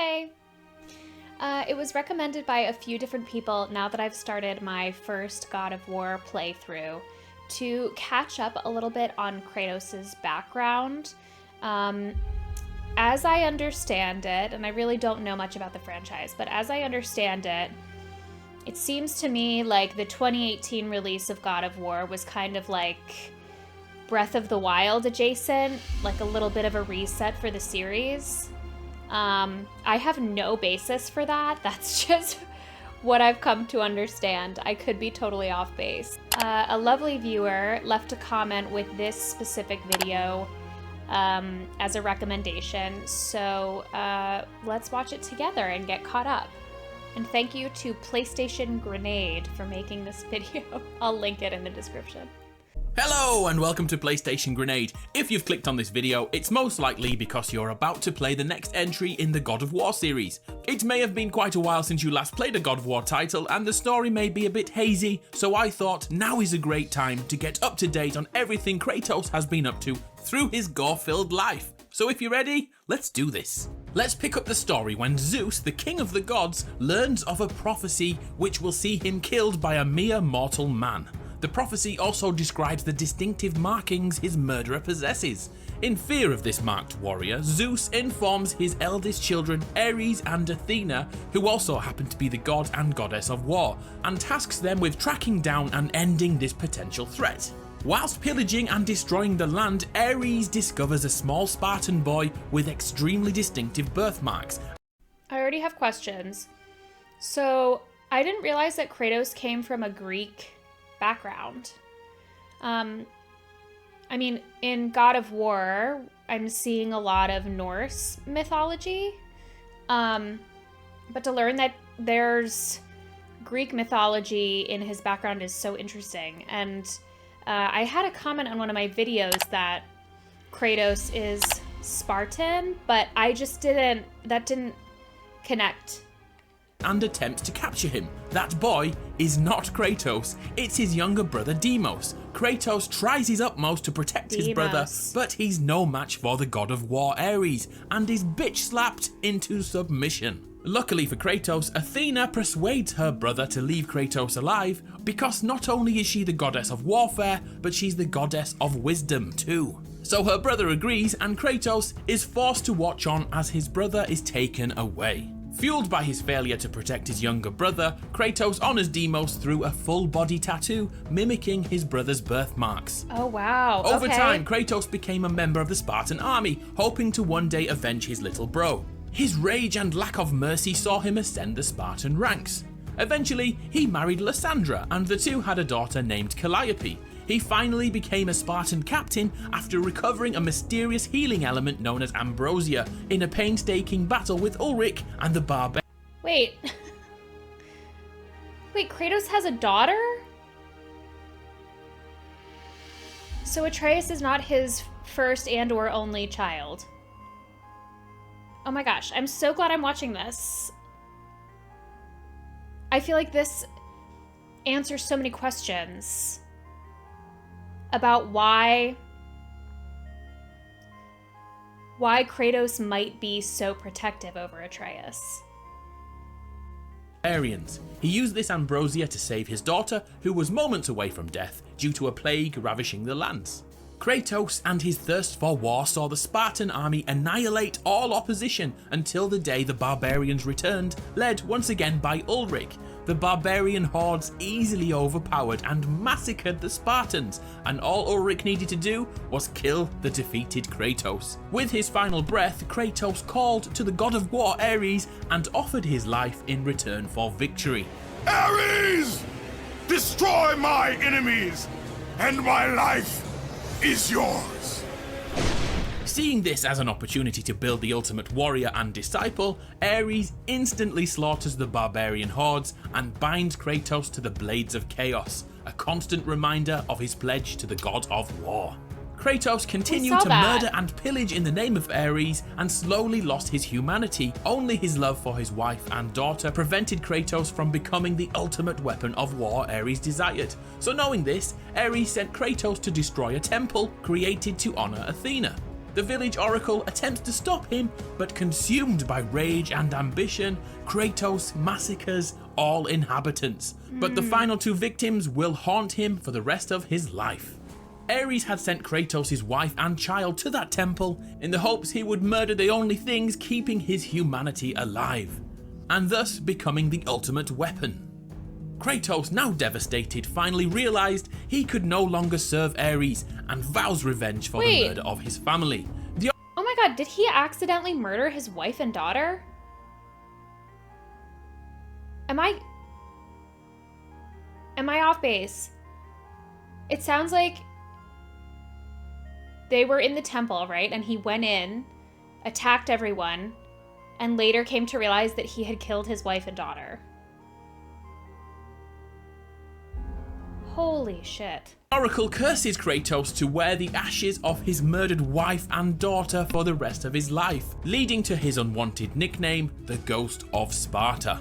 Hey! It was recommended by a few different people now that I've started my first God of War playthrough to catch up a little bit on Kratos' background. As I understand it, and I really don't know much about the franchise, but as I understand it, it seems to me like the 2018 release of God of War was kind of like Breath of the Wild adjacent, like a little bit of a reset for the series. I have no basis for that. That's just what I've come to understand. I could be totally off base. A lovely viewer left a comment with this specific video as a recommendation, so let's watch it together and get caught up. And thank you to PlayStation Grenade for making this video. I'll link it in the description. Hello and welcome to PlayStation Grenade. If you've clicked on this video, it's most likely because you're about to play the next entry in the God of War series. It may have been quite a while since you last played a God of War title and the story may be a bit hazy, so I thought now is a great time to get up to date on everything Kratos has been up to through his gore-filled life. So if you're ready, let's do this. Let's pick up the story when Zeus, the king of the gods, learns of a prophecy which will see him killed by a mere mortal man. The prophecy also describes the distinctive markings his murderer possesses. In fear of this marked warrior, Zeus informs his eldest children Ares and Athena, who also happen to be the god and goddess of war, and tasks them with tracking down and ending this potential threat. Whilst pillaging and destroying the land, Ares discovers a small Spartan boy with extremely distinctive birthmarks. I already have questions. So, I didn't realize that Kratos came from a Greek background. I mean, in God of War, I'm seeing a lot of Norse mythology, but to learn that there's Greek mythology in his background is so interesting. And I had a comment on one of my videos that Kratos is Spartan, but I just didn't connect. And attempts to capture him. That boy is not Kratos, it's his younger brother Deimos. Kratos tries his utmost to protect his brother, but he's no match for the god of war Ares, and is bitch slapped into submission. Luckily for Kratos, Athena persuades her brother to leave Kratos alive, because not only is she the goddess of warfare, but she's the goddess of wisdom too. So her brother agrees, and Kratos is forced to watch on as his brother is taken away. Fueled by his failure to protect his younger brother, Kratos honors Deimos through a full body tattoo mimicking his brother's birthmarks. Oh wow, Over time, Kratos became a member of the Spartan army, hoping to one day avenge his little bro. His rage and lack of mercy saw him ascend the Spartan ranks. Eventually, he married Lysandra, and the two had a daughter named Calliope. He finally became a Spartan captain after recovering a mysterious healing element known as ambrosia in a painstaking battle with Ulrich and the barbarian. Wait, Kratos has a daughter? So Atreus is not his first and or only child. Oh my gosh, I'm so glad I'm watching this. I feel like this answers so many questions about why Kratos might be so protective over Atreus. He used this ambrosia to save his daughter, who was moments away from death due to a plague ravishing the lands. Kratos and his thirst for war saw the Spartan army annihilate all opposition until the day the barbarians returned, led once again by Ulrich. The barbarian hordes easily overpowered and massacred the Spartans, and all Ulrich needed to do was kill the defeated Kratos. With his final breath, Kratos called to the god of war Ares and offered his life in return for victory. Ares! Destroy my enemies, and my life is yours. Seeing this as an opportunity to build the ultimate warrior and disciple, Ares instantly slaughters the barbarian hordes and binds Kratos to the Blades of Chaos, a constant reminder of his pledge to the god of war. Kratos continued to murder and pillage in the name of Ares and slowly lost his humanity. Only his love for his wife and daughter prevented Kratos from becoming the ultimate weapon of war Ares desired. So knowing this, Ares sent Kratos to destroy a temple created to honor Athena. The village oracle attempts to stop him, but consumed by rage and ambition, Kratos massacres all inhabitants. But the final 2 victims will haunt him for the rest of his life. Ares had sent Kratos' wife and child to that temple in the hopes he would murder the only things keeping his humanity alive, and thus becoming the ultimate weapon. Kratos, now devastated, finally realized he could no longer serve Ares and vows revenge for the murder of his family. Oh my god, did he accidentally murder his wife and daughter? Am I off base? It sounds like they were in the temple, right? And he went in, attacked everyone, and later came to realize that he had killed his wife and daughter. Holy shit. Oracle curses Kratos to wear the ashes of his murdered wife and daughter for the rest of his life, leading to his unwanted nickname, the Ghost of Sparta.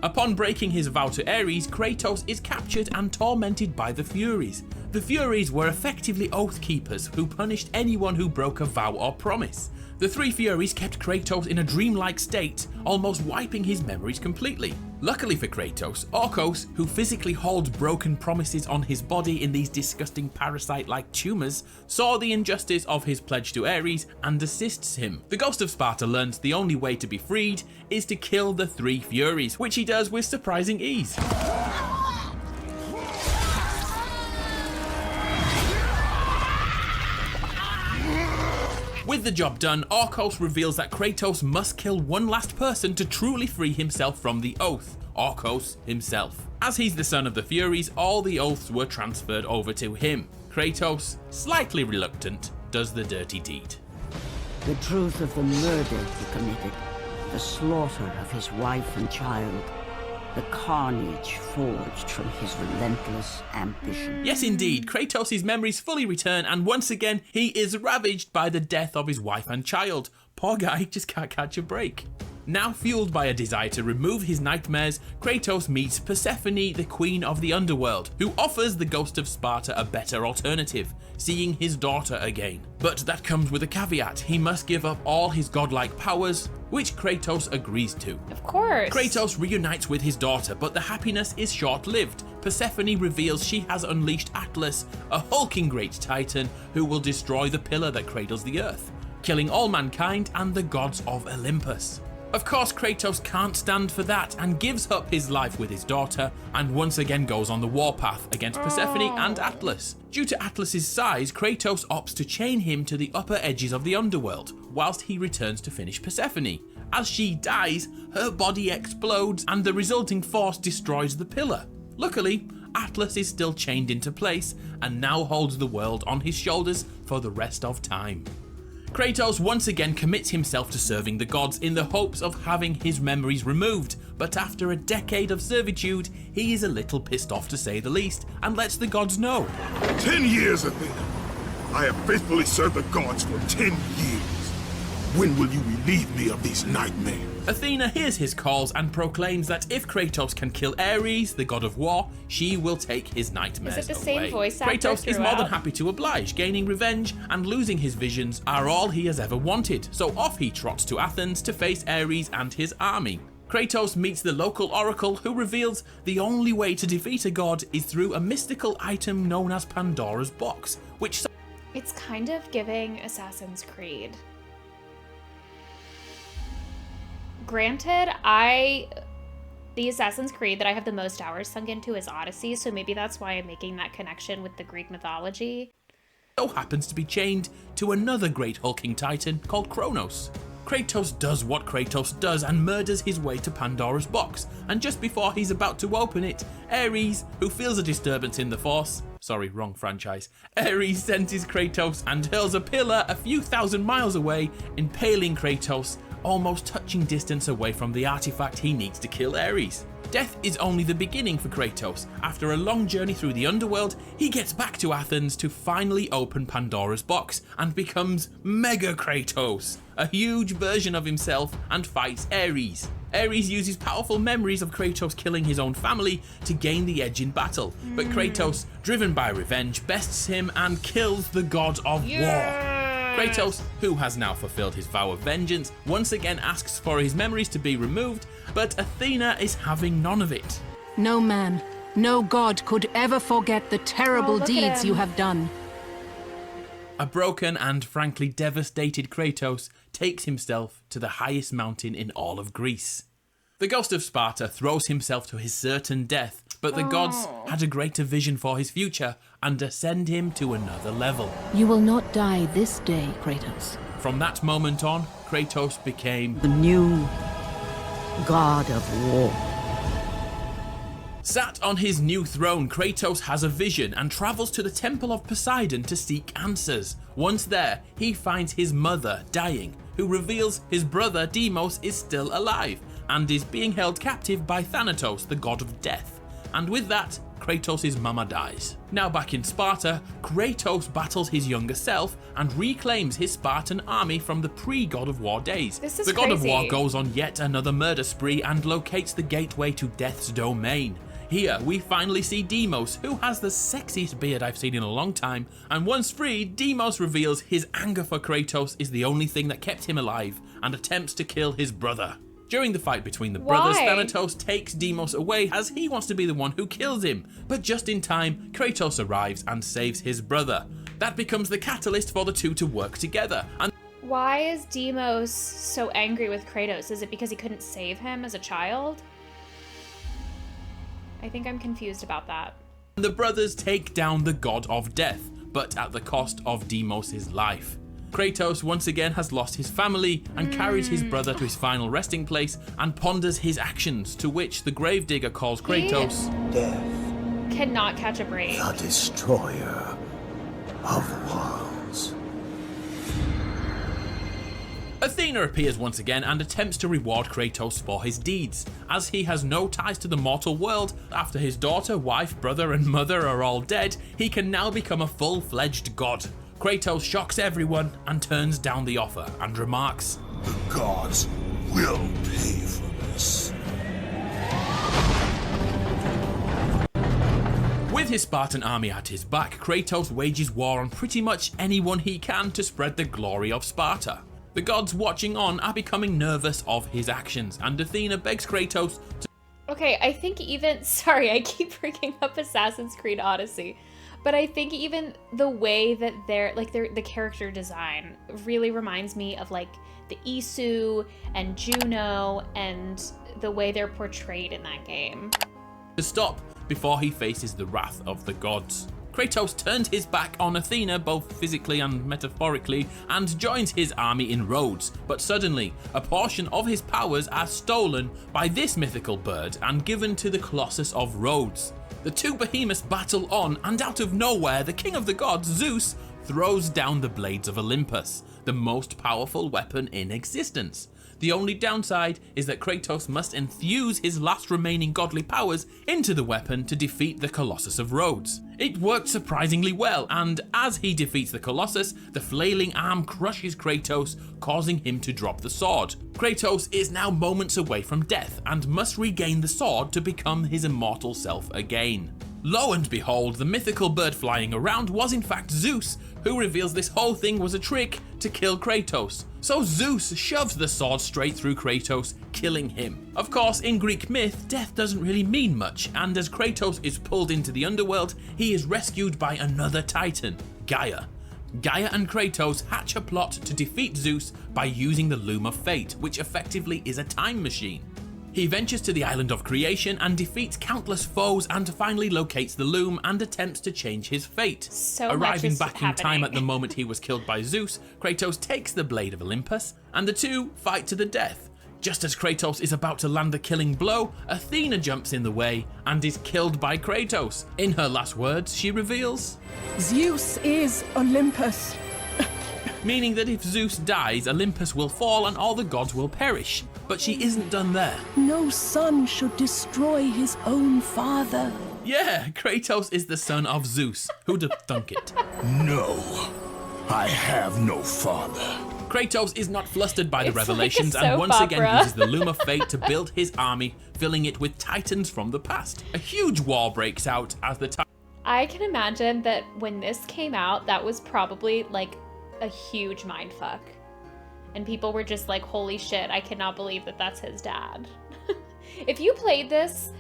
Upon breaking his vow to Ares, Kratos is captured and tormented by the Furies. The Furies were effectively oath keepers who punished anyone who broke a vow or promise. The 3 Furies kept Kratos in a dreamlike state, almost wiping his memories completely. Luckily for Kratos, Orcos, who physically holds broken promises on his body in these disgusting parasite-like tumours, saw the injustice of his pledge to Ares and assists him. The Ghost of Sparta learns the only way to be freed is to kill the 3 Furies, which he does with surprising ease. With the job done, Orcos reveals that Kratos must kill one last person to truly free himself from the oath, Orcos himself. As he's the son of the Furies, all the oaths were transferred over to him. Kratos, slightly reluctant, does the dirty deed. The truth of the murder he committed, the slaughter of his wife and child, the carnage forged from his relentless ambition. Yes indeed, Kratos' memories fully return, and once again he is ravaged by the death of his wife and child. Poor guy just can't catch a break. Now fueled by a desire to remove his nightmares, Kratos meets Persephone, the queen of the underworld, who offers the Ghost of Sparta a better alternative, seeing his daughter again. But that comes with a caveat: he must give up all his godlike powers, which Kratos agrees to. Of course. Kratos reunites with his daughter, but the happiness is short-lived. Persephone reveals she has unleashed Atlas, a hulking great titan who will destroy the pillar that cradles the earth, killing all mankind and the gods of Olympus. Of course, Kratos can't stand for that and gives up his life with his daughter and once again goes on the warpath against Persephone and Atlas. Due to Atlas's size, Kratos opts to chain him to the upper edges of the underworld whilst he returns to finish Persephone. As she dies, her body explodes and the resulting force destroys the pillar. Luckily, Atlas is still chained into place and now holds the world on his shoulders for the rest of time. Kratos once again commits himself to serving the gods in the hopes of having his memories removed, but after a decade of servitude, he is a little pissed off to say the least, and lets the gods know. 10 years, Athena. I have faithfully served the gods for 10 years. When will you relieve me of these nightmares? Athena hears his calls and proclaims that if Kratos can kill Ares, the god of war, she will take his nightmares away. Is it the same voice actor Kratos is more than throughout? happy to oblige. Gaining revenge and losing his visions are all he has ever wanted, so off he trots to Athens to face Ares and his army. Kratos meets the local oracle, who reveals the only way to defeat a god is through a mystical item known as Pandora's box, which... It's kind of giving Assassin's Creed. Granted, the Assassin's Creed that I have the most hours sunk into is Odyssey, so maybe that's why I'm making that connection with the Greek mythology. so happens to be chained to another great hulking titan called Kronos. Kratos does what Kratos does and murders his way to Pandora's box, and just before he's about to open it, Ares, who feels a disturbance in the Force, sorry, wrong franchise, Ares senses Kratos and hurls a pillar a few thousand miles away, impaling Kratos, almost touching distance away from the artifact he needs to kill Ares. Death is only the beginning for Kratos. After a long journey through the underworld, he gets back to Athens to finally open Pandora's box and becomes Mega Kratos, a huge version of himself, and fights Ares. Ares uses powerful memories of Kratos killing his own family to gain the edge in battle, but Kratos, driven by revenge, bests him and kills the god of war. Kratos, who has now fulfilled his vow of vengeance, once again asks for his memories to be removed, but Athena is having none of it. No man, no god could ever forget the terrible look at deeds him. you have done. A broken and frankly devastated Kratos takes himself to the highest mountain in all of Greece. The ghost of Sparta throws himself to his certain death, but the gods had a greater vision for his future and ascend him to another level. You will not die this day, Kratos. From that moment on, Kratos became The new god of war. Sat on his new throne, Kratos has a vision and travels to the Temple of Poseidon to seek answers. Once there, he finds his mother dying, who reveals his brother Deimos is still alive and is being held captive by Thanatos, the god of death. And with that, Kratos' mama dies. Now back in Sparta, Kratos battles his younger self and reclaims his Spartan army from the pre-God of War days. This is the God of War crazy. goes on yet another murder spree and locates the gateway to Death's domain. Here, we finally see Deimos, who has the sexiest beard I've seen in a long time, and once freed, Deimos reveals his anger for Kratos is the only thing that kept him alive, and attempts to kill his brother. During the fight between the brothers, Why? Thanatos takes Deimos away as he wants to be the one who kills him, but just in time, Kratos arrives and saves his brother. That becomes the catalyst for the two to work together, and Why is Deimos so angry with Kratos? Is it because he couldn't save him as a child? I think I'm confused about that. the brothers take down the god of death, but at the cost of Deimos' life. Kratos once again has lost his family and carries his brother to his final resting place and ponders his actions, to which the gravedigger calls Kratos Death, Cannot catch a break. the destroyer of worlds. Athena appears once again and attempts to reward Kratos for his deeds. As he has no ties to the mortal world, after his daughter, wife, brother and mother are all dead, he can now become a full-fledged god. Kratos shocks everyone and turns down the offer and remarks, The gods will pay for this. With his Spartan army at his back, Kratos wages war on pretty much anyone he can to spread the glory of Sparta. The gods watching on are becoming nervous of his actions, and Athena begs Kratos to Okay, I think even, sorry, I keep bringing up Assassin's Creed Odyssey, but I think even the way that the character design really reminds me of like the Isu and Juno and the way they're portrayed in that game. stop before he faces the wrath of the gods. Kratos turns his back on Athena both physically and metaphorically and joins his army in Rhodes, but suddenly a portion of his powers are stolen by this mythical bird and given to the Colossus of Rhodes. The two behemoths battle on, and out of nowhere the king of the gods, Zeus, throws down the blades of Olympus, the most powerful weapon in existence. The only downside is that Kratos must infuse his last remaining godly powers into the weapon to defeat the Colossus of Rhodes. It worked surprisingly well, and as he defeats the Colossus, the flailing arm crushes Kratos, causing him to drop the sword. Kratos is now moments away from death and must regain the sword to become his immortal self again. Lo and behold, the mythical bird flying around was in fact Zeus, who reveals this whole thing was a trick to kill Kratos. So Zeus shoves the sword straight through Kratos, killing him. Of course, in Greek myth, death doesn't really mean much, and as Kratos is pulled into the underworld, he is rescued by another titan, Gaia. Gaia and Kratos hatch a plot to defeat Zeus by using the Loom of Fate, which effectively is a time machine. He ventures to the island of creation and defeats countless foes and finally locates the loom and attempts to change his fate. So much Arriving is back in time happening. at the moment he was killed by Zeus, Kratos takes the blade of Olympus and the two fight to the death. Just as Kratos is about to land the killing blow, Athena jumps in the way and is killed by Kratos. In her last words, she reveals, Zeus is Olympus. meaning that if Zeus dies, Olympus will fall and all the gods will perish. But she isn't done there. No son should destroy his own father. Yeah, Kratos is the son of Zeus. Who'd have thunk it? No, I have no father. Kratos is not flustered by the It's like a revelations and soap once again opera. uses the Loom of Fate to build his army, filling it with titans from the past. A huge war breaks out as the I can imagine that when this came out, that was probably like a huge mindfuck. And people were just like, holy shit, I cannot believe that that's his dad. If you played this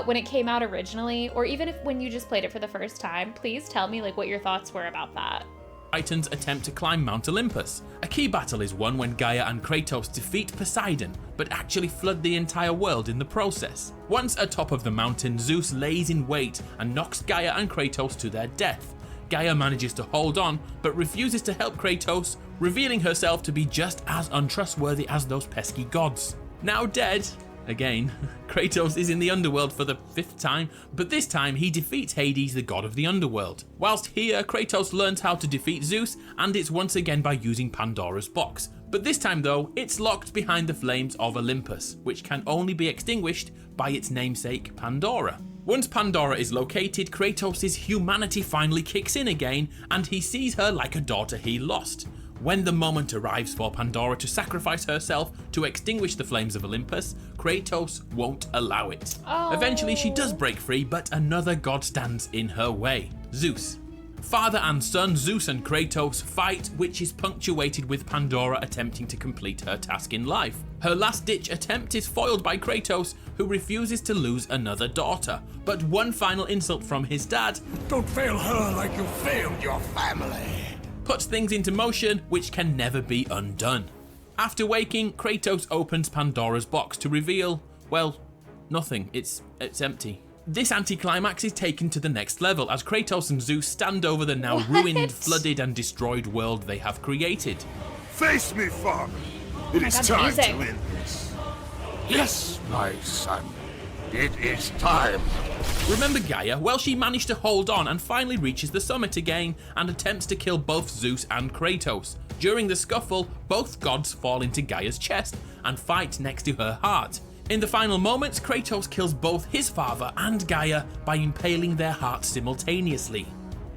when it came out originally, or even when you just played it for the first time, please tell me like what your thoughts were about that. Titans attempt to climb Mount Olympus. A key battle is won when Gaia and Kratos defeat Poseidon, but actually flood the entire world in the process. Once atop of the mountain, Zeus lays in wait and knocks Gaia and Kratos to their death. Gaia manages to hold on, but refuses to help Kratos, revealing herself to be just as untrustworthy as those pesky gods. Now dead, again, Kratos is in the underworld for the 5th time, but this time he defeats Hades, the god of the underworld. Whilst here, Kratos learns how to defeat Zeus, and it's once again by using Pandora's box. But this time though, it's locked behind the flames of Olympus, which can only be extinguished by its namesake, Pandora. Once Pandora is located, Kratos' humanity finally kicks in again, and he sees her like a daughter he lost. When the moment arrives for Pandora to sacrifice herself to extinguish the flames of Olympus, Kratos won't allow it. Eventually she does break free, but another god stands in her way, Zeus. Father and son Zeus and Kratos fight, which is punctuated with Pandora attempting to complete her task in life. Her last-ditch attempt is foiled by Kratos, who refuses to lose another daughter. But one final insult from his dad, Don't fail her like you failed your family, puts things into motion which can never be undone. After waking, Kratos opens Pandora's box to reveal, well, nothing. It's empty. This anticlimax is taken to the next level as Kratos and Zeus stand over the now ruined, flooded and destroyed world they have created. Face me, father. It is God, time music. to end this. Yes, my son. It is time. Remember Gaia? Well, she managed to hold on and finally reaches the summit again and attempts to kill both Zeus and Kratos. During the scuffle, both gods fall into Gaia's chest and fight next to her heart. In the final moments, Kratos kills both his father and Gaia by impaling their hearts simultaneously.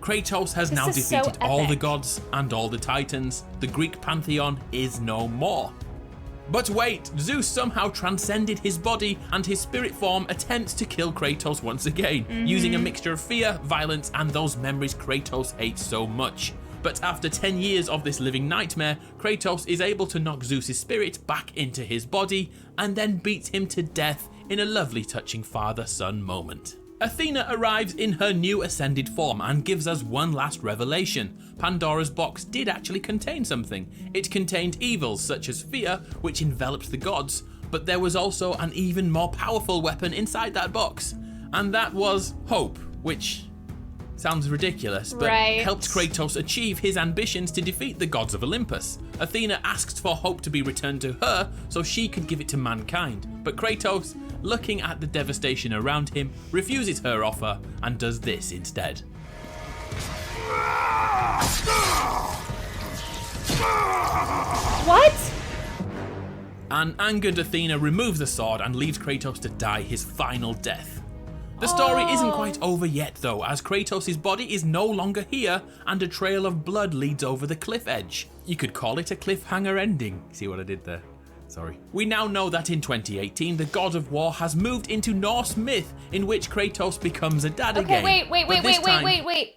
Kratos has now is so defeated all the epic. gods and all the titans. The Greek pantheon is no more. But wait, Zeus somehow transcended his body and his spirit form attempts to kill Kratos once again, using a mixture of fear, violence, and those memories Kratos hates so much. But after 10 years of this living nightmare, Kratos is able to knock Zeus' spirit back into his body and then beats him to death in a lovely touching father-son moment. Athena arrives in her new ascended form and gives us one last revelation. Pandora's box did actually contain something. It contained evils such as fear, which enveloped the gods, but there was also an even more powerful weapon inside that box. And that was hope, which sounds ridiculous, but helped Kratos achieve his ambitions to defeat the gods of Olympus. Athena asks for hope to be returned to her so she could give it to mankind, but Kratos, looking at the devastation around him, refuses her offer and does this instead. What? An angered Athena removes the sword and leaves Kratos to die his final death. The story isn't quite over yet though, as Kratos' body is no longer here and a trail of blood leads over the cliff edge. You could call it a cliffhanger ending. See what I did there? Sorry. We now know that in 2018, the god of war has moved into Norse myth, in which Kratos becomes a dad again. Okay, wait.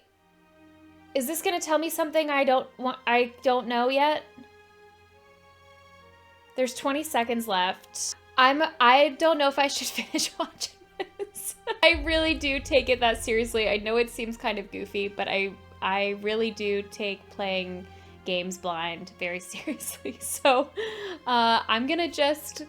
Is this gonna tell me something I don't know yet? There's 20 seconds left. I don't know if I should finish watching this. I really do take it that seriously. I know it seems kind of goofy, but I really do take playing games blind very seriously. So I'm gonna just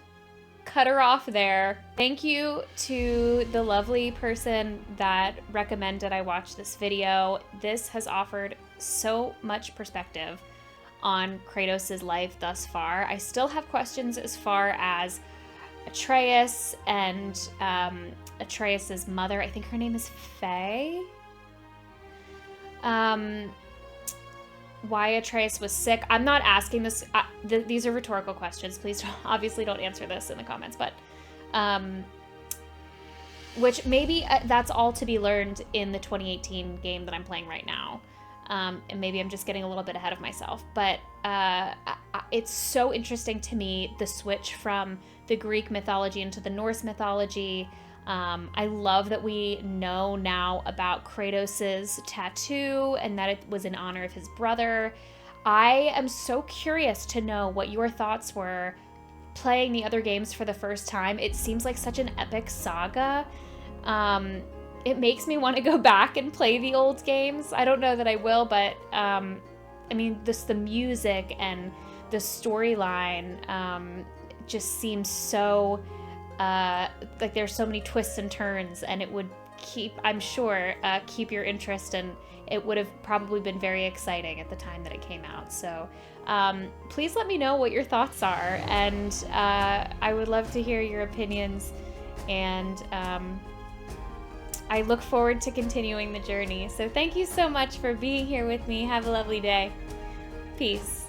cut her off there. Thank you to the lovely person that recommended I watch this video. This has offered so much perspective on Kratos' life thus far. I still have questions as far as Atreus and Atreus' mother. I think her name is Faye. Why Atreus was sick. I'm not asking this. These are rhetorical questions. Please obviously don't answer this in the comments. But which maybe that's all to be learned in the 2018 game that I'm playing right now. And maybe I'm just getting a little bit ahead of myself. But it's so interesting to me, the switch from the Greek mythology into the Norse mythology. I love that we know now about Kratos' tattoo and that it was in honor of his brother. I am so curious to know what your thoughts were playing the other games for the first time. It seems like such an epic saga. It makes me want to go back and play the old games. I don't know that I will, but I mean, the music and the storyline just seems so like there's so many twists and turns, and it would keep your interest, and it would have probably been very exciting at the time that it came out. So please let me know what your thoughts are, and I would love to hear your opinions, and I look forward to continuing the journey. So thank you so much for being here with me. Have a lovely day. Peace.